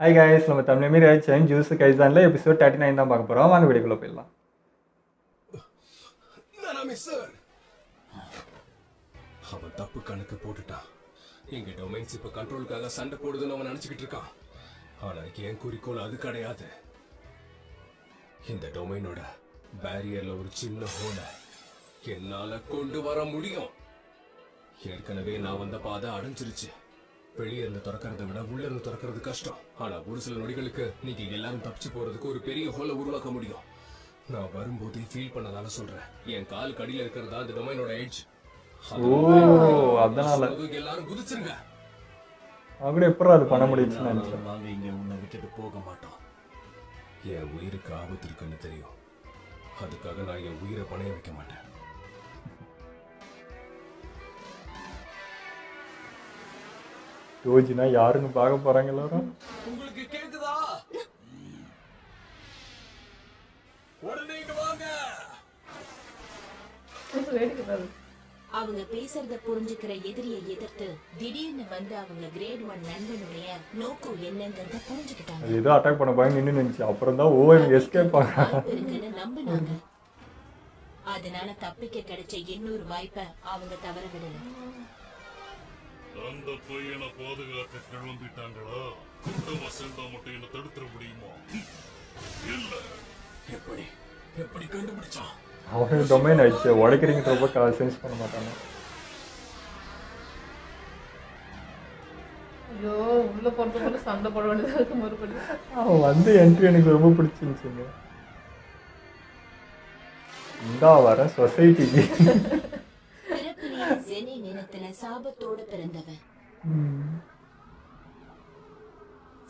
Hi guys, நம்ம தமிழ் மீறி change juice கைஸானில் episode 39 தான் பார்க்க போகிறோம். வாங்க வீடியோக்குள்ளே போயிடலாம். அவன் தப்பு கணக்கு போட்டுட்டான். எங்க டொமைன்ஸ் இப்ப கண்ட்ரோலுக்காக சண்டை போடுதுன்னு அவன் நினைச்சுக்கிட்டு இருக்கான். ஆனா என் குறிக்கோள் அது கிடையாது. இந்த டொமைனோட பேரியர்ல ஒரு சின்ன ஹோலை என்னால கொண்டு வர முடியும். ஏற்கனவே நான் வந்த பாதை அடைஞ்சிருச்சு. வெளியே இருந்து திறக்கிறத விட உள்ள இருந்து திறக்கிறது கஷ்டம். ஆனா ஒரு சில நொடிகளுக்கு நீங்க எல்லாரும் தப்பிச்சு போறதுக்கு ஒரு பெரிய ஹோலை உருவாக்க முடியும். நான் வரும்போதே ஃபீல் பண்ணதால சொல்றேன். என் கால் கடியில இருக்கிறதா அந்த டொமைனோட எட்ஜ். அதனால எல்லாரும் குதிச்சிருங்க. அப்படி எப்படி அது பண்ண முடியும்னு நினைச்சேன். நாங்க இங்க உன்னை விட்டுட்டு போக மாட்டோம். என் உயிருக்கு ஆபத்து இருக்குன்னு தெரியும். அதுக்காக நான் என் உயிரை பணைய வைக்க மாட்டேன். யோஜினா யாருன்னு பார்க்க போறாங்க எல்லாரும். உங்களுக்கு கேக்குதா? உடனே இங்க வாங்க. அவங்க பேசுறத புரிஞ்சுக்கிற எதிரியை எதிர்த்து திடீர்னு வந்து அவங்க கிரேட் 1 நண்பனுடைய நோக்கம் என்னங்கறத புரிஞ்சுக்கிட்டாங்க. ஏதோ அட்டாக் பண்ண பாங்க நின்னு நின்னுச்சு. அப்புறம் தான் ஓஎம் எஸ்கேப் இருக்குன்னு நம்பினாங்க. அதனால தப்பிக்க கிடைச்ச இன்னொரு வாய்ப்பை அவங்க தவற விடல. அந்த பையனை பாதுகாக்க கிளம்பிட்டாங்களா? குண்டமா சேர்ந்தா மட்டும் என்ன தடுத்துட முடியுமா? இல்ல. எப்படி கண்டுபிடிச்சான்? அவன் டொமைன் ஆயிடுச்சு. உடைக்கிறீங்க ரொம்ப சென்ஸ் பண்ண மாட்டாங்க. ஐயோ, உள்ள போறதுக்குள்ள சண்டை போட வேண்டியதா இருக்கு மறுபடியும். அவன் வந்து என்ட்ரி எனக்கு ரொம்ப பிடிச்சிருந்துச்சுங்க. இந்தா வர சொசைட்டிக்கு ஜெனி நிலத்துல சாபத்தோடு பிறந்தவன்.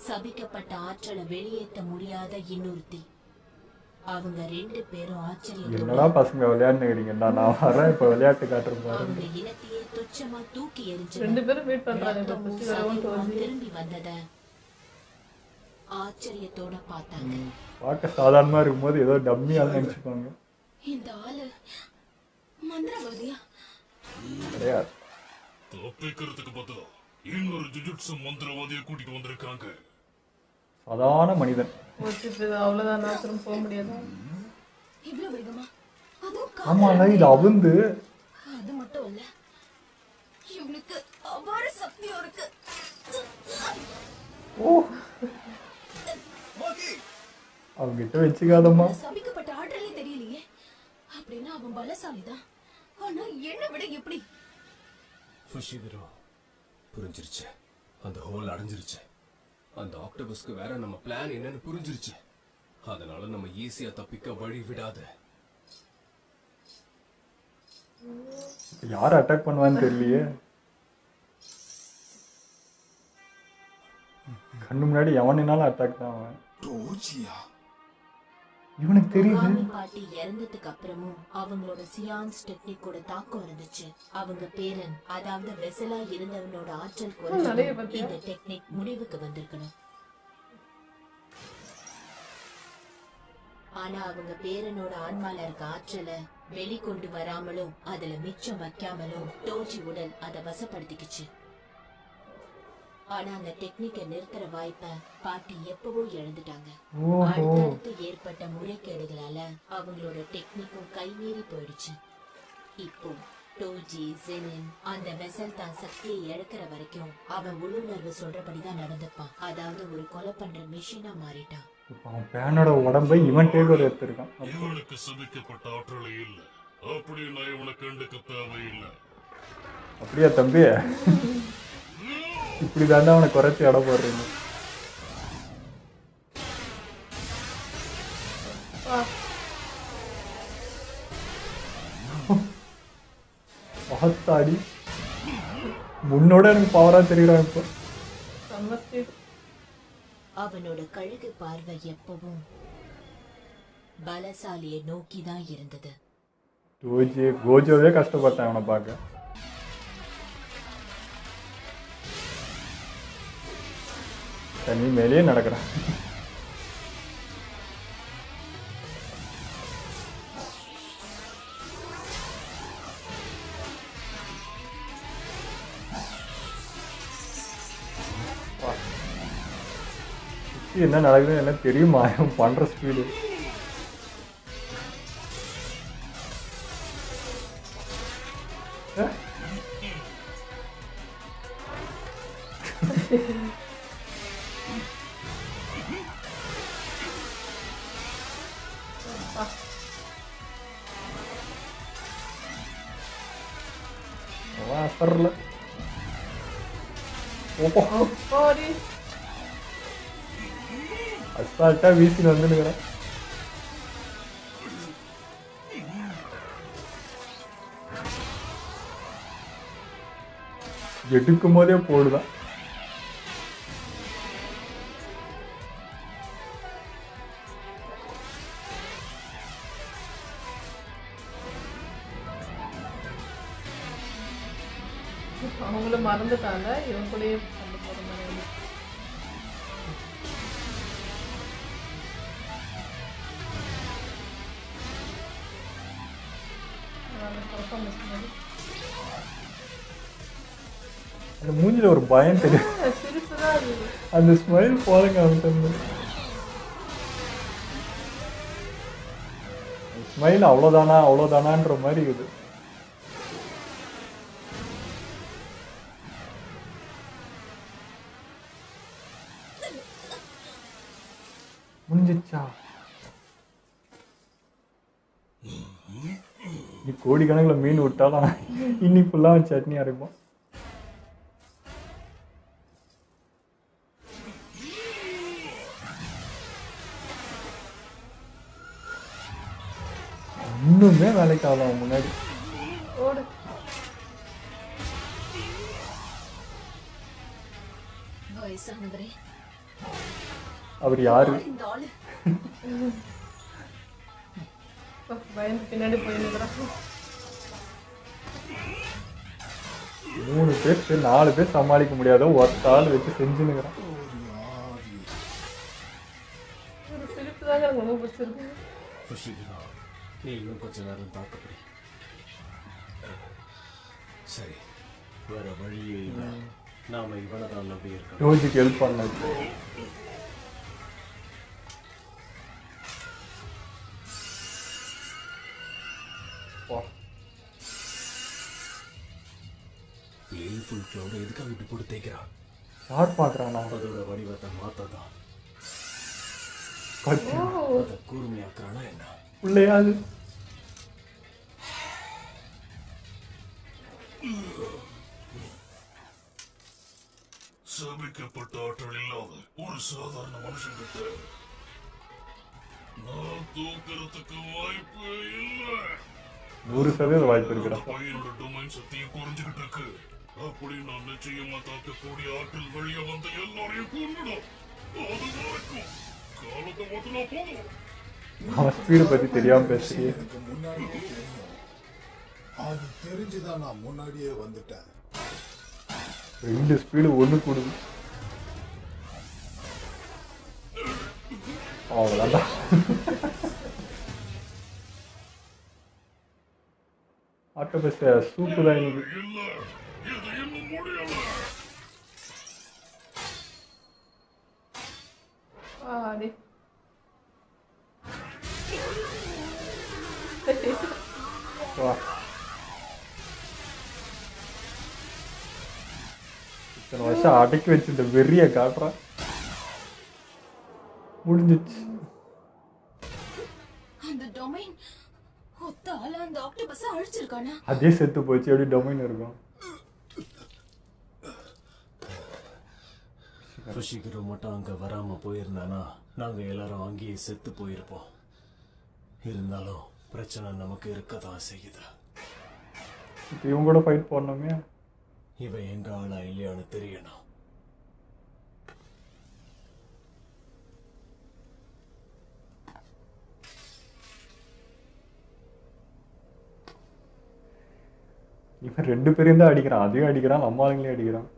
சபிக்கப்பட்ட ஆற்றலை வெளியேற்ற முடியாத இன்னொருத்தி. அவங்க ரெண்டு பேரும் ஆச்சரியத்தோட என்னடா பசங்க விளையாடுறீங்க, நான் வரேன் இப்ப விளையாட்டு காட்டுறேன். அவங்க இனத்தையே துச்சமா தூக்கி எரிஞ்சு ரெண்டு பேரும் வெயிட் பண்றாங்க. திரும்பி வந்தத ஆச்சரியத்தோட பார்த்தாங்க. பார்க்க சாதாரணமா இருக்கும்போது ஏதோ டம்மியால நினைச்சுப்பாங்க. இந்த ஆளு மந்திரவாதியா? கிடையாது. தப்பிக்கிறதுக்கு பதிலா இன்னொரு ஜுஜுட்சு மந்திரவாதியை கூட்டிட்டு வந்திருக்காங்க. சாதாரண மனிதன். அவ்வளவுதான், நான் திரும்ப போக முடியாது. இவ்வளவு வேகமா? ஆமாங்க, இது அவுந்து. அது மட்டும் இல்ல, இவனுக்கு அபார சக்தி இருக்கு. ஓ, அவங்கிட்ட வச்சுக்காதம்மா. சபிக்கப்பட்ட ஆற்றலே தெரியலையே. அப்படின்னா அவன் பலசாலிதான். ஆனா என்ன விட எப்படி? ஃபுஷிதிரோ புரிஞ்சிருச்சு. அந்த ஹோல் அடைஞ்சிருச்சு. அந்த ஆக்டோபஸ்க்கு வேற நம்ம பிளான் என்னன்னு புரிஞ்சிருச்சு. அதனால நம்ம ஈஸியா தப்பிக்க வழி விடாத. யார் அட்டாக் பண்ணுவான்னு தெரியலையே. கண்ணு முன்னாடி எவனாலும் அட்டாக் தான் அவன். இவனுக்கு தெரியுது. பாட்டி இறந்ததுக்கு அப்புறமும் அவங்களோட சியான்ஸ் டெக்னிக்கோட தாக்கம் இருந்துச்சு. அவங்க பேரன், அதாவது வெசலா இருந்தவனோட ஆற்றல் குறைஞ்சு இந்த டெக்னிக் முடிவுக்கு வந்திருக்கணும். ஆனா அவங்க பேரனோட ஆன்மால இருக்க ஆற்றலை வெளிக்கொண்டு வராமலும் அதுல மிச்சம் வைக்காமலும் டோஜி உடல் அதை வசப்படுத்திக்கிச்சு. ஆனா அந்த டெக்னிக்கை நிறுத்துற வாய்ப்பை பாட்டி எப்பவோ இழந்துட்டாங்க. அடுத்தடுத்து ஏற்பட்ட முறைகேடுகளால அவங்களோட டெக்னிக்கும் கைமீறி போயிடுச்சு. இப்போ டோஜி ஜெனின் அந்த வெசல் தான் சக்தியை இழக்கிற வரைக்கும் அவன் உள்ளுணர்வு சொல்றபடிதான் நடந்துப்பான். அதாவது ஒரு கொலை பண்ற மிஷினா மாறிட்டான். அவன் பேனோட உடம்பை இவன் டேக்கர் எடுத்திருக்கான். இவனுக்கு சபிக்கப்பட்ட ஆற்றலே இல்லை. அப்படின்னா இவனுக்கு கண்டுக்க தேவையில்லை. அப்படியா தம்பி? இப்படி தாண்டா அவனை குறைச்சி இடம் போடுறீங்க. மகத்தாடி முன்னோட எனக்கு பவரா தெரியுறான் இப்போ. அவனோட கழுகு பார்வை எப்பவும் பலசாலியை நோக்கிதான் இருந்தது. கோஜோவே கஷ்டப்பட்டான் அவனை பார்க்க. தண்ணி மேலேயே நடக்கிறான். சுற்றி என்ன நடக்குதுன்னு எல்லாம் தெரியுமா இவன் பண்ணுற ஸ்பீடு. அவன் அசரல. ஓப்போ ஓடி அசால்ட்டாக வீசின்னு வந்துனுக்கிறேன். எடுக்கும் போதே போடுதான். அவங்கள மறந்துட்டாங்க, இவன் கூடயே சண்டை போடுற மாதிரி இருந்துச்சு. அதனால performance மாதிரி. அந்த மூஞ்சில ஒரு பயம் தெரியும். சிரிப்பு தான் அது. அந்த ஸ்மைல் போலங்க அவன் ஸ்மைல் அவ்வளோதானான்ற மாதிரி இருக்குது. முடிஞ்சிச்சா? நீ கோடிக்கணக்கில் மீன் விட்டாலும் இன்னைக்கு ஃபுல்லாக சட்னி அரைப்போம். இன்னுமே வேலைக்கு ஆகலாம் முன்னாடி. ஓடு. வயசானவரே, அவர் யாரு? இந்த ஆளு பயந்து பின்னாடி போய் நிற்கிறான். 3 பேர் 4 பேர் சமாளிக்க முடியாத ஒருத்த ஆள் வச்சு செஞ்சுன்னுக்கிறான். ஒரு சிரிப்பு தாங்க எனக்கு ரொம்ப பிடிச்சிருக்கு. புஷிகரா, நீ இன்னும் கொஞ்ச நேரம் தாக்கப்படி. சரி, வேற வழியே இல்லை. நாம இவனை தான் நம்பி இருக்கோம். யோசிக்கு ஹெல்ப் பண்ணது. பிளேஃபுல் கிளவுட எதுக்காக இப்படி போட்டு தேய்க்கிறான்? ஷார்ட் பார்க்குறானா? அதோட வடிவத்தை மாத்தாதான். அதை கூர்மையாக்குறானா என்ன? பிள்ளையாது. சபிக்கப்பட்ட ஆற்றல் இல்லாத ஒரு சாதாரண மனுஷன் கிட்ட நான் தூக்குறதுக்கு வாய்ப்பே இல்லை. 100% வாய்ப்பு அந்த இருக்குடா. பையனோட டொமைன் சக்தியும் குறைஞ்சுக்கிட்டு இருக்கு. அப்படி நான் நிச்சயமா தாக்கக்கூடிய ஆற்றல் வழியா வந்த எல்லாரையும் கொண்டுடும். அது வரைக்கும் காலத்தை மாத்தினா போதும். அவன் ஸ்பீடு பற்றி தெரியாமல் பேசுறியே. எனக்கு முன்னாடியே தெரியும். அது தெரிஞ்சுதான் நான் முன்னாடியே வந்துட்டேன். 2 ஸ்பீடு ஒன்று கூடுது. அவ்வளோதான்டா. ஆட்டோ பஸ் சூப்பு தான் இன்னைக்கு. இல்ல, இது இன்னும் முடியல. ஆடி வா. இத்தனை வருஷம் அடக்கி வச்சு இந்த வெறியை காட்டுறான். முடிஞ்சிச்சு. அந்த டொமைன் ஒத்த ஆள அந்த ஆக்டோபஸ அழிச்சிருக்கானா? அதே செத்து போச்சு. எப்படி டொமைன் இருக்கும்? புஷிகரு மட்டும் அங்க வராம போயிருந்தானா நாங்க எல்லாரும் அங்கேயே செத்து போயிருப்போம். இருந்தாலும் பிரச்சனை நமக்கு இருக்கதான் செய்யுது. இப்போ இவங்க கூட ஃபைட் பண்ணணுமே. இவன் எங்க ஆளா இல்லையான்னு தெரியணும். இவன் 2 பேரையும் தான் அடிக்கிறான். அதையும் அடிக்கிறான், நம்ம ஆளுங்களையும் அடிக்கிறான்.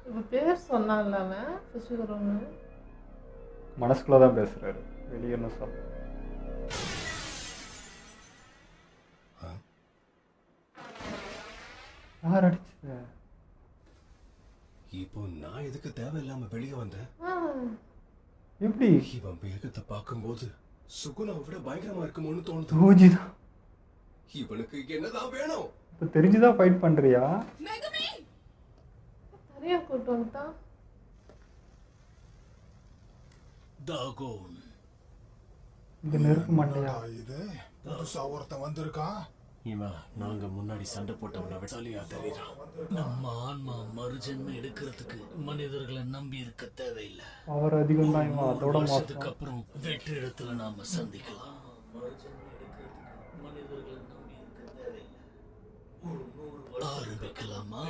இப்போ பேர் சொன்னான்ல அவன் சுஷிகரம்னு. மனசுக்குள்ள தான் பேசுறாரு, வெளியே என்ன சொல்ல. யார் அடிச்சது? இப்போ நான் எதுக்கு தேவையில்லாம வெளியே வந்தேன்? எப்படி? இவன் வேகத்தை பார்க்கும்போது சுகுணாவை விட பயங்கரமா இருக்குமோன்னு தோணுது. தூஜி தான். இவனுக்கு என்னதான் வேணும்? இப்போ தெரிஞ்சுதான் ஃபைட் பண்றியா? நிறைய கூட்டு வந்துட்டான். தாகோன் இந்த நெருப்பு மண்டையா? இது புதுசா ஒருத்தன் வந்திருக்கான். இவன் நாங்க முன்னாடி சண்டை போட்டவனை விட்டாலியா தெரியுறான். நம்ம ஆன்மா மறுஜென்மம் எடுக்கிறதுக்கு மனிதர்களை நம்பி இருக்க தேவையில்லை. அவர் அதிகம் தான் இவன், அதோட வருஷத்துக்கு மாசம். அப்புறம் வெற்று இடத்துல நாம சந்திக்கலாம். ஆரம்பிக்கலாமா?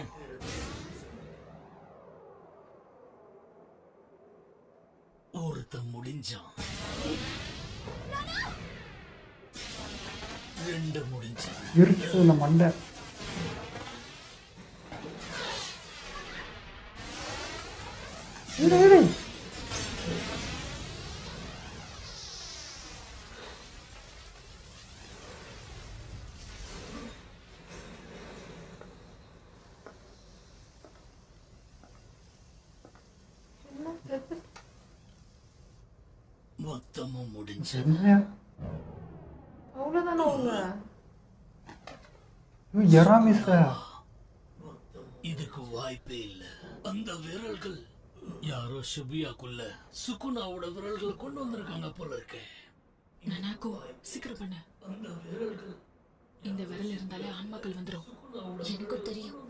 ஒருத்தன் முடிஞ்சான், ரெண்டு முடிஞ்சான். இருக்குது இந்த மண்டை. இரு, இரு. மொத்தமும் முடிஞ்ச. என்ன? அவ்வளவுதானே அவங்க? எராமிஸா? இதுக்கு வாய்ப்பே இல்ல. அந்த விரல்கள் யாரோ ஷிபியாக்குள்ள சுகுணாவோட விரல்களை கொண்டு வந்திருக்காங்க போல இருக்கே. நனாக்கோ சீக்கிரம் பண்ண. இந்த விரல் இருந்தாலே ஆன்மாக்கள் வந்துடும். எனக்கும் தெரியும்.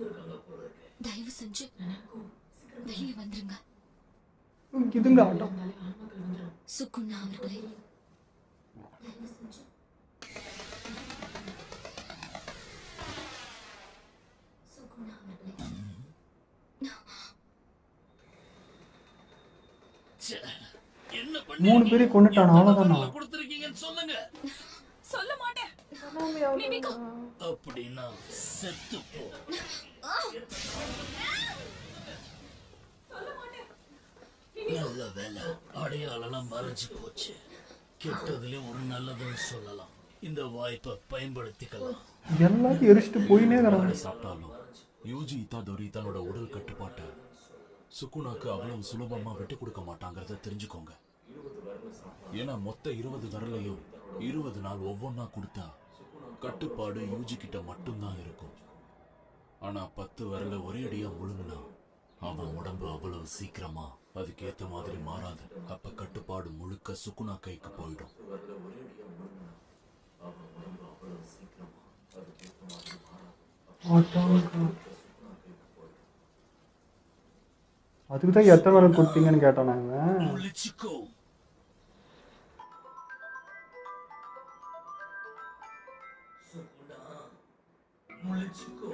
தயவு செஞ்சு வெளியே வந்துருங்க. இதுங்க ஆட்டம். சுகுணா அவர்களே, தயவு செஞ்சு சுகுணா அவர்களே. ச்சே, என்ன பண்ணி 3 பேரையும் கொண்டுட்டான், அவ்வளவுதானா? கொடுத்திருக்கீங்கன்னு சொல்லுங்க. சொல்ல மாட்டேன். நனாமி அவ்வளவுதான். அப்படின்னா செத்து போ. நல்ல வேலை, அடையாளம் மறைஞ்சு போச்சு. கெட்டதுல ஒரு நல்லதுன்னு சொல்லலாம். இந்த வாய்ப்பை பயன்படுத்திக்கலாம். எல்லாத்தையும் எரிச்சிட்டு போயினே இருக்கிறாங்க. சாப்பிட்டாலும் யூஜி இத்தாதோரி தன்னோட உடல் கட்டுப்பாட்டை சுகுணாக்கு அவ்வளவு சுலபமா விட்டு கொடுக்க மாட்டாங்கிறத தெரிஞ்சுக்கோங்க. ஏன்னா மொத்த 20 விரலையும் 20 நாள் ஒவ்வொன்னா கொடுத்தா கட்டுப்பாடு யூஜி கிட்ட மட்டும்தான் இருக்கும். ஆனா 10 விரல ஒரே அடியா முழுங்கினா அவன் உடம்பு அவ்வளவு சீக்கிரமா அதுக்கேத்த மாதிரி மாறாது. அப்ப கட்டுப்பாடு முழுக்க சுகுணா கைக்கு போயிடும். அதுக்கு தான் எத்தனை விரல் கொடுத்தீங்கன்னு கேட்டான் நாங்க. முழிச்சுக்கோ. முழிச்சுக்கோ.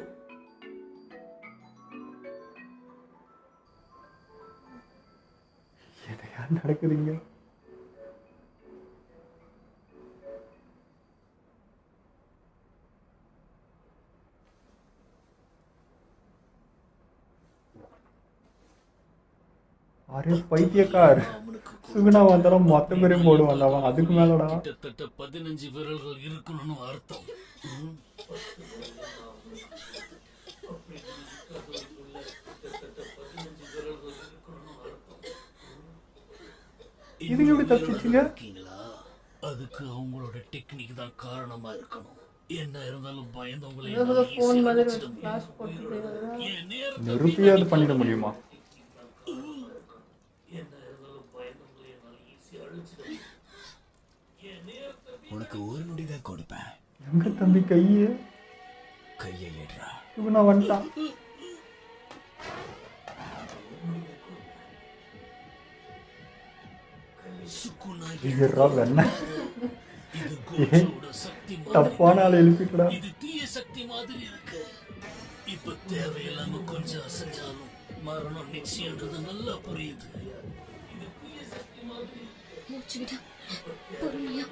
எதையா நடக்குதுங்க? அரே பைத்தியக்கார், சுகுணா வந்தாலும் மொத்த பேரையும் போடுவான் அவன். அதுக்கு மேலடா கிட்டத்தட்ட 15 விரல்கள் இருக்கணும்னு அர்த்தம். இதுக்கு எப்படி தப்பிச்சிங்க? அதுக்கு அவங்களோட டெக்னிக் தான் காரணமா இருக்கணும். என்ன இருந்தாலும் பயந்தவங்களை ஏதோ ஃபோன் மாதிரி ஒரு ஃபிளாஷ் போட்டு நெருப்பியாவது பண்ணிட முடியுமா? உனக்கு ஒரு நொடிதான் கொடுப்பேன். எங்க தம்பி கையே? கையை ஏடுறா. சுகுணா வந்துட்டான். சுகுணா இதுரா வெண்ண. இது கோச்சோட சக்தி மாதிரி. தப்பான ஆளை எழுப்பிட்டா. இது தீய சக்தி மாதிரி இருக்கு. இப்ப தேவையில்லாம கொஞ்சம் அசைஞ்சாலும் மரணம் நிச்சயம்ன்றது நல்லா புரியுது. மூச்சு விடு, பொறுமையா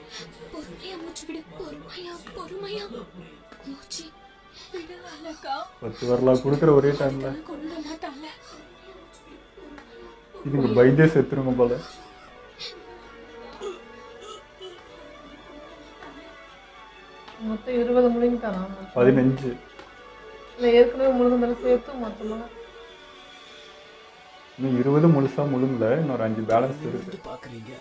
பொறுமையா மூச்சு விடு, பொறுமையா பொறுமையா மூச்சு விடு அழகா. 10 வரலா கொடுக்குற ஒரே டைம்ல கொல்ல மாட்டான்ல. இதுங்க பைதே செத்துருங்க போல. மொத்தம் 20 முடிஞ்சுட்டானா? 15. இல்லை ஏற்கனவே முழுகுந்தாலும் சேர்த்து மொத்தமாக இன்னும் 20 முழுசா முழுங்கல, இன்னொரு 5 பேலன்ஸ் இருக்கு. பாக்குறீங்க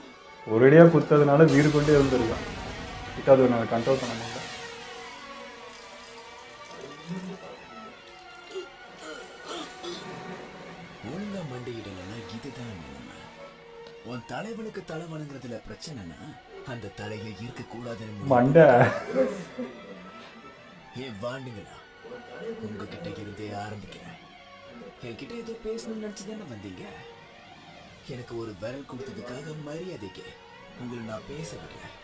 ஒரேடியாக குத்ததுனால வீடு கொண்டே இருந்திருக்கான். இப்போ அது நான் கண்ட்ரோல் பண்ண முடியல. ஒழுங்கா மண்டியிடலன்னா இதுதான் நிலைமை. உன் தலைவனுக்கு தலை வணங்குறதுல பிரச்சனைனா அந்த தலையை இருக்க கூடாதுன்னு மண்டை ஏன் வாண்டுங்களா? உங்ககிட்ட இருந்தே ஆரம்பிக்கிறேன். என்கிட்ட ஏதோ பேசணும்னு நினைச்சுதானே வந்தீங்க. எனக்கு ஒரு விரல் கொடுத்ததுக்காக மரியாதைக்கு உங்களை நான் பேச விடுறேன்.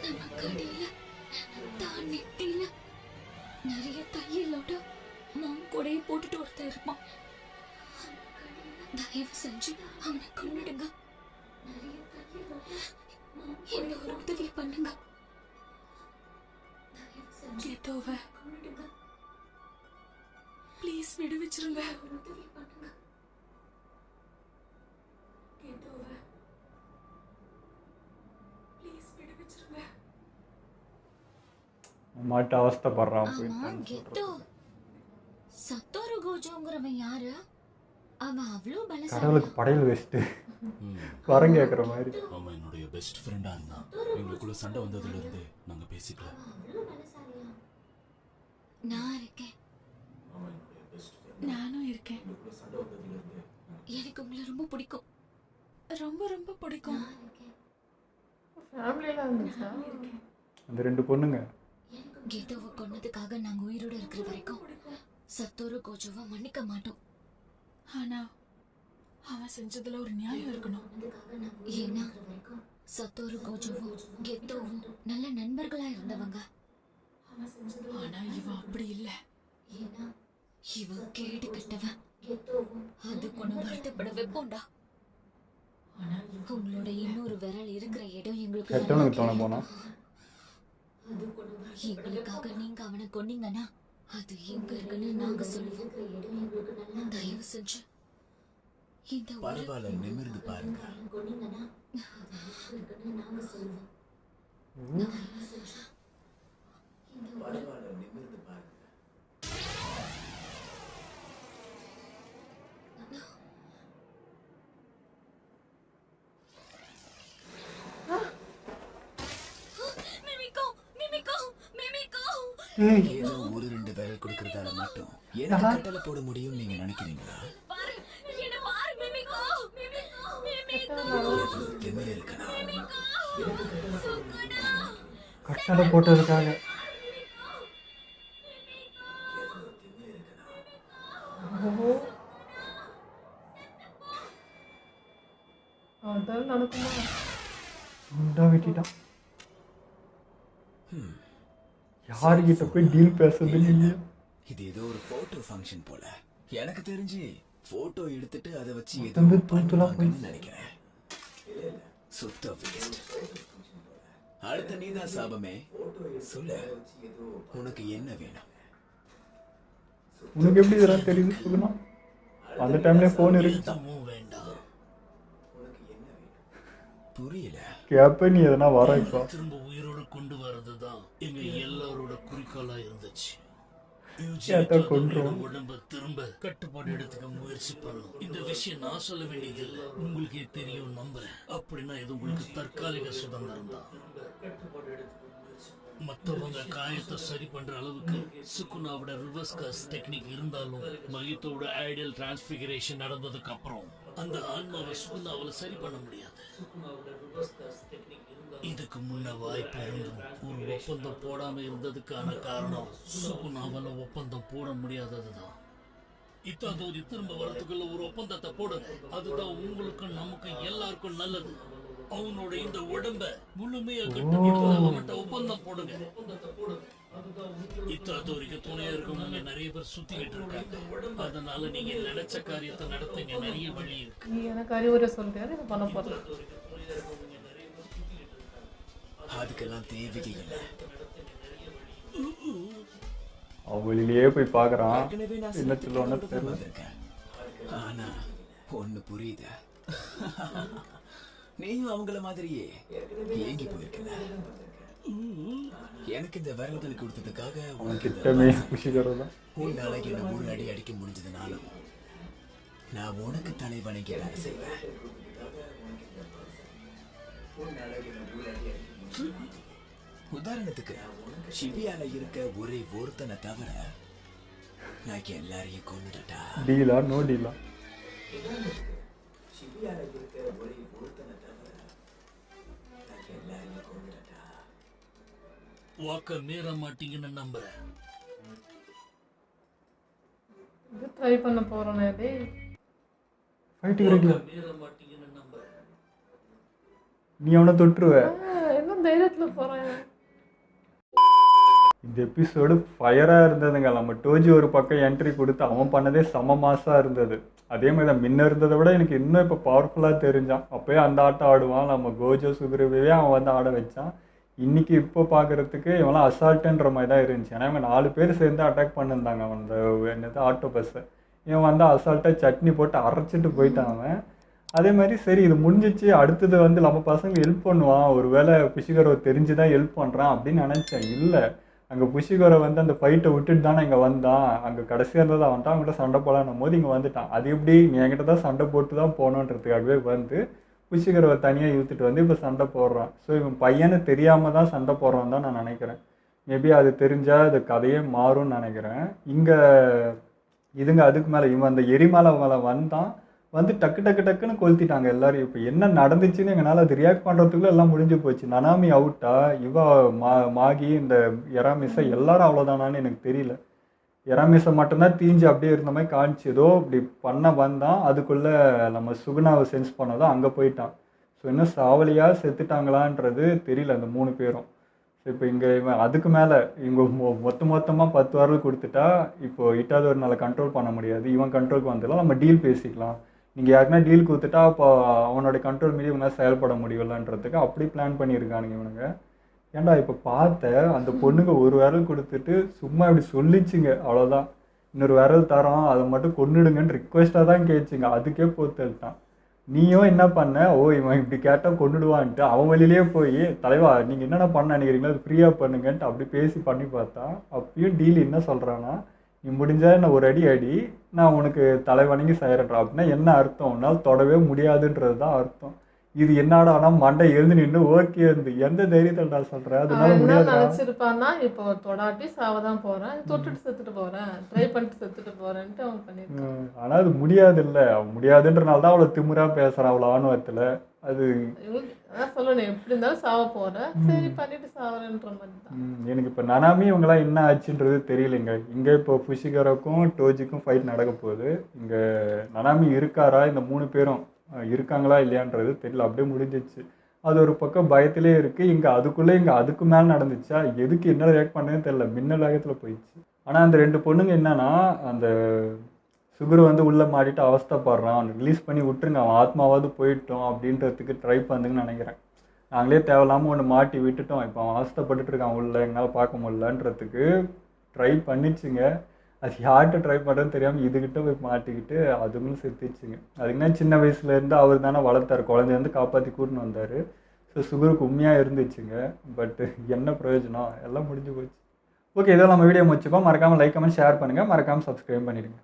நம்ம கடையில தான் நெத்தியில நிறைய தையலோட மாம் கூடையே போட்டுட்டு ஒருத்தர் இருப்பான். தயவு செஞ்சு அவனை கொன்னுடுங்க. இந்த ஒரு உதவி பண்ணுங்க. கேட்டோவ ப்ளீஸ் விடுவிச்சிருங்க. மாட்ட அவஸ்தைப்படுறான் ஆமா போயிட்டான்னு கெத்தோ சொல்றான். சத்தோரு கோஜோங்கிறவன் யாரு? அவன் அவ்வளோ பலசாலி. கடவுளுக்கு படையல் வச்சுட்டு வரம் கேட்குற மாதிரி. அவன் என்னுடைய பெஸ்ட் ஃப்ரெண்டா இருந்தான். எங்களுக்குள்ள சண்டை வந்ததுல இருந்து நாங்க பேசிக்கல. நான் இருக்கேன். நானும் இருக்கேன். எனக்கு உங்களை ரொம்ப பிடிக்கும். ரொம்ப ரொம்ப பிடிக்கும். ஃபேமிலியெலாம் இருந்துச்சா? அந்த 2 பொண்ணுங்க கீதாவை கொன்னதுக்காக நாங்க உயிரோட இருக்கிற வரைக்கும் சத்தோரு கோஜோவை மன்னிக்க மாட்டோம். ஆனா அவன் செஞ்சதுல ஒரு நியாயம் இருக்கணும். ஏன்னா சத்தோரு கோஜோவும் கெத்தோவும் நல்ல நண்பர்களா இருந்தவங்க. ஆனா இவன் அப்படி இல்ல. இவன் கேடு கட்டவன். அது கொண்டு வருத்தப்பட வைப்போண்டா. உங்களோட இன்னொரு விரல் இருக்கிற இடம் எங்களுக்கு கெட்டவனுக்கு தோண போனா எங்களுக்காக நீங்க அவனை கொன்னீங்கன்னா அது எங்க இருக்குன்னு நாங்க சொல்லுவோம். தயவு செஞ்சு இந்த பரவாயில்ல, நிமிர்ந்து பாருங்க. பரவாயில்ல, நிமிர்ந்து பாருங்க. மிமிகோ மிமிகோ மிமிகோ. ஏதோ ஒரு 2 விரல் கொடுக்கறதால மட்டும் எனக்கு கட்டளை போட முடியும் நீங்க நினைக்கிறீங்களா? பாரு என்ன பாரு மிமிகோ மிமிகோ மிமிகோ எவ்வளவு திமிரு இருக்கனா? சுகுணா கட்டளை போட்டதுக்காக. அவன் தான் நடக்குமா? உண்டா வெட்டிட்டான். யாருக்கிட்ட போய் டீல் பேசுறது இல்லையா? இது ஏதோ ஒரு போட்டோ ஃபங்க்ஷன் போல. எனக்கு தெரிஞ்சு போட்டோ எடுத்துட்டு அதை வச்சு ஏதோ தம்பி தூத்துலா பண்ணுவாங்கன்னு நினைக்கிறேன். சுத்த வேஸ்ட். அடுத்த நீதான் சாபமே. சொல்லு, உனக்கு என்ன வேணும்? உனக்கு எப்படி இதெல்லாம் தெரியுது சுகுணா? அந்த டைம்ல போன் இருக்கு. வேண்டாம். புரியல. கேப்ப நீ எதனா வர இப்போ. திரும்ப உயிரோட கொண்டு வரதுதான் எங்க எல்லாரோட குறிக்கோளா இருந்துச்சு. கேட்டா கொன்றும். உடம்ப திரும்ப கட்டுப்பாடு எடுத்துக்க முயற்சி பண்ணணும். இந்த விஷயம் நான் சொல்ல வேண்டியதில்லை, உங்களுக்கே தெரியும் நம்புறேன். அப்படின்னா இது உங்களுக்கு தற்காலிக சுதந்திரம் தான். மற்றவங்க காயத்தை சரி பண்ற அளவுக்கு சுகுணாவோட ரிவர்ஸ் கர்ஸ் டெக்னிக் இருந்தாலும் மகித்தோட ஐடியல் டிரான்ஸ்பிகரேஷன் நடந்ததுக்கு அப்புறம் அந்த ஆன்மாவை சுகுணாவில் சரி பண்ண முடியாது. இதுக்கு முன்ன வாய்ப்பு இருந்தும் ஒரு ஒப்பந்தம் போடாம இருந்ததுக்கான காரணம் சுகுணாவால ஒப்பந்தம் போட முடியாததுதான். இத்தாதோரி திரும்ப வரதுக்குள்ள ஒரு ஒப்பந்தத்தை போடுங்க. அதுதான் உங்களுக்கும் நமக்கும் எல்லாருக்கும் நல்லது. அவனோட இந்த உடம்ப முழுமையா கட்டுப்படுத்த அவன்கிட்ட ஒப்பந்தம் போடுங்க. இத்தாதோரிக்கு துணையா இருக்கவங்க நிறைய பேர் சுத்திக்கிட்டு இருக்காங்க. அதனால நீங்க நினைச்ச காரியத்தை நடத்துங்க. நிறைய வழி இருக்கு. நீ எனக்கு அறிவுரை சொல்லிட்டு இதை பண்ண போகிறேன். அதுக்கெல்லாம் தேவையே இல்லை. அவளிலேயே போய் பாக்குறான். ஏற்கனவே நான் என்ன சில சொல்லுவான்னு திட்டங்களோட தெரியல. வந்திருக்கேன். ஆனா ஒண்ணு புரியுது. நீயும் அவங்கள மாதிரியே ஏங்கி போயிருக்கல. எனக்கு இந்த விரல்கள் கொடுத்ததுக்காக அவன் கிட்டமே புஷிகரோ தான். உன்னால என்ன 3 அடி அடிக்க முடிஞ்சதுனாலும் நான் உனக்கு தலை வணங்கி வேலை செய்வேன். உதாரணத்துக்கு சிபியால இருக்க ஒரே ஒருத்தனை தவிர நான் எல்லாரையும் கொண்டுட்டா. டீலா நோ டீலா? சிபியால இருக்க ஒரே ஒருத்தனை தவிர நான் எல்லாரையும் கொண்டுட்டா. வாக்க மீற மாட்டீங்கன்னு நம்புறேன். இது ட்ரை பண்ண போறோம். ஃபைட்டுக்கு ரெடியா? மீற மாட்டீங்கன்னு நம்புறேன். நீ அவனை தொட்டுருவ. என்ன தைரியத்துல போறேன். இந்த எபிசோடு ஃபயராக இருந்ததுங்க. நம்ம டோஜி ஒரு பக்கம் என்ட்ரி கொடுத்து அவன் பண்ணதே செம மாசாக இருந்தது. அதே மாதிரி தான் முன்ன இருந்ததை விட எனக்கு இன்னும் இப்போ பவர்ஃபுல்லாக தெரிஞ்சான். அப்போயே அந்த ஆட்டம் ஆடுவான். நம்ம கோஜோ சுகுருவே அவன் வந்து ஆட வச்சான். இன்றைக்கி இப்போ பார்க்குறதுக்கு இவெல்லாம் அசால்ட்டுன்ற மாதிரி தான் இருந்துச்சு. ஏன்னா இவங்க 4 பேர் சேர்ந்து அட்டாக் பண்ணியிருந்தாங்க அவன் அந்த என்னது ஆட்டோ பஸ்ஸை. இவன் வந்து அசால்ட்டாக சட்னி போட்டு அரைச்சிட்டு போயிட்டான் அவன். அதே மாதிரி சரி இது முடிஞ்சிச்சு, அடுத்தது வந்து நம்ம பசங்க ஹெல்ப் பண்ணுவான், ஒரு வேளை புஷிகரோ தெரிஞ்சு தான் ஹெல்ப் பண்ணுறான் அப்படின்னு நினச்சேன். இல்லை, அங்கே புஷிகரோ வந்து அந்த ஃபைட்டை விட்டுட்டு தானே இங்கே வந்தான். அங்கே கடைசியாக இருந்தது அவன்ட்டான். அவங்ககிட்ட சண்டை போடலான்னும் போது இங்கே வந்துட்டான். அது எப்படி நீ என்கிட்ட தான் சண்டை போட்டு தான் போகணுன்றதுக்காகவே வந்து புஷிகரோவை தனியாக இழுத்துட்டு வந்து இப்போ சண்டை போடுறான். ஸோ இவன் பையனை தெரியாமல் தான் சண்டை போடுறான் தான் நான் நினைக்கிறேன். மேபி அது தெரிஞ்சால் அது கதையே மாறும்னு நினைக்கிறேன். இங்கே இதுங்க அதுக்கு மேலே இவன் அந்த எரிமலை மேலே வந்தான், வந்து டக்கு டக்கு டக்குன்னு கொளுத்திட்டாங்க எல்லாரும். இப்போ என்ன நடந்துச்சுன்னு எங்களால் அது ரியாக்ட் பண்ணுறதுக்குள்ள எல்லாம் முடிஞ்சு போச்சு. நனாமி அவுட்டா, மாகி இந்த எராமிஸை எல்லாரும் அவ்வளோதானான்னு எனக்கு தெரியல. எராமிஸை மட்டும்தான் தீஞ்சு அப்படியே இருந்த மாதிரி காமிச்சு ஏதோ இப்படி பண்ண வந்தான். அதுக்குள்ளே நம்ம சுகுணாவை சென்ஸ் பண்ணதும் அங்கே போயிட்டான். ஸோ இன்னும் சாவலியாக செத்துட்டாங்களான்றது தெரியல அந்த 3 பேரும். ஸோ இப்போ இங்கே இவன் அதுக்கு மேலே இவங்க மொத்தமாக 10 வாரம் கொடுத்துட்டா இப்போ இட்டாதவர்னால கண்ட்ரோல் பண்ண முடியாது. இவன் கண்ட்ரோலுக்கு வந்துடலாம், நம்ம டீல் பேசிக்கலாம். நீங்கள் யாருன்னா டீல் கொடுத்துட்டா அப்போ அவனோட கண்ட்ரோல் மீறி இவங்க செயல்பட முடியலன்றதுக்கு அப்படி பிளான் பண்ணியிருக்கானுங்க இவனுங்க. ஏன்டா இப்போ பார்த்த அந்த பொண்ணுங்க ஒரு விரல் கொடுத்துட்டு சும்மா இப்படி சொல்லிச்சுங்க, அவ்வளோதான். இன்னொரு விரல் தரோம், அதை மட்டும் கொண்டுடுங்கன்னு ரிக்வெஸ்ட்டாக தான் கேட்டுச்சுங்க. அதுக்கே போத்துட்டான். நீயும் என்ன பண்ண, ஓ இவன் இப்படி கேட்டால் கொண்டுடுவான்ட்டு அவன் வழியிலே போய் தலைவா நீங்கள் என்னென்ன பண்ண நினைக்கிறீங்களோ அது ஃப்ரீயாக பண்ணுங்கன்ட்டு அப்படி பேசி பண்ணி பார்த்தா. அப்பயும் டீல் என்ன சொல்கிறான்னா, நீ முடிஞ்சால் என்ன ஒரு அடி அடி, நான் உனக்கு தலை வணங்கி செய்கிறேன். அப்படின்னா என்ன அர்த்தம், உன்னால் தொடவே முடியாதுன்றது தான் அர்த்தம். இது என்னடா ஆனால் மண்டை எழுந்து நின்று ஓகே இருந்து எந்த தைரியத்தை சொல்கிறேன், அதனால முடியாது நினச்சிருப்பான்னா இப்போ தொடாட்டி சாவதான் போகிறேன், தொட்டுட்டு செத்துட்டு போகிறேன், ட்ரை பண்ணிட்டு செத்துட்டு போகிறேன்ட்டு அவன் பண்ணியிருக்கான். ஆனால் அது முடியாது இல்லை, முடியாதுன்றனால தான் அவ்வளோ திமுறாக பேசுகிறான் அவ்வளோ ஆணவத்தில். அது அதான் சொல்லணும், எப்படி இருந்தாலும் சாவ போகிறேன், சரி பண்ணிட்டு சாவறேன்ற மாதிரி தான். எனக்கு இப்போ நனாமி இவங்களாம் என்ன ஆச்சுன்றது தெரியலைங்க. இங்கே இப்போ புஷிகரோக்கும் டோஜிக்கும் ஃபைட் நடக்க போகுது. இங்கே நனாமி இருக்காரா, இந்த 3 பேரும் இருக்காங்களா இல்லையான்றது தெரியல. அப்படியே முடிஞ்சிச்சு. அது ஒரு பக்கம் பயத்திலே இருக்குது. இங்கே அதுக்குள்ளே இங்கே அதுக்கு மேலே நடந்துச்சா, எதுக்கு என்ன ரியாக்ட் பண்ணுறதுன்னு தெரியல, மின்னல் வேகத்தில் போயிடுச்சு. ஆனால் அந்த 2 பொண்ணுங்க என்னன்னா, அந்த சுகுரு வந்து உள்ளே மாட்டிட்டு அவஸ்தைப்படுறான், அவனை ரிலீஸ் பண்ணி விட்டுருங்க, அவன் ஆத்மாவாவது போயிட்டோம் அப்படின்றதுக்கு ட்ரை பண்ணுதுன்னு நினைக்கிறேன். நாங்களே தேவையில்லாமல் ஒன்று மாட்டி விட்டுட்டோம், இப்போ அவன் அவஸ்தைப்பட்டுட்டு இருக்கான் உள்ள, எங்களால் பார்க்க முடியலன்றதுக்கு ட்ரை பண்ணிச்சுங்க. அது யார்கிட்ட ட்ரை பண்ணுறதுன்னு தெரியாமல் இதுகிட்ட போய் மாட்டிக்கிட்டு அதுங்களும் செத்துச்சுங்க. அதுக்குன்னா சின்ன வயசுலேருந்து அவர் தானே வளர்த்தார், குழந்தைலேருந்து காப்பாற்றி கூட்டின்னு வந்தார். ஸோ சுகருக்கு உண்மையாக இருந்துச்சுங்க. பட் என்ன பிரயோஜனம், எல்லாம் முடிஞ்சு போச்சு. ஓகே, இதோ நம்ம வீடியோ முடிச்சுப்போம். மறக்காமல் லைக் கமெண்ட் ஷேர் பண்ணுங்கள், மறக்காமல் சப்ஸ்கிரைப் பண்ணிடுங்க.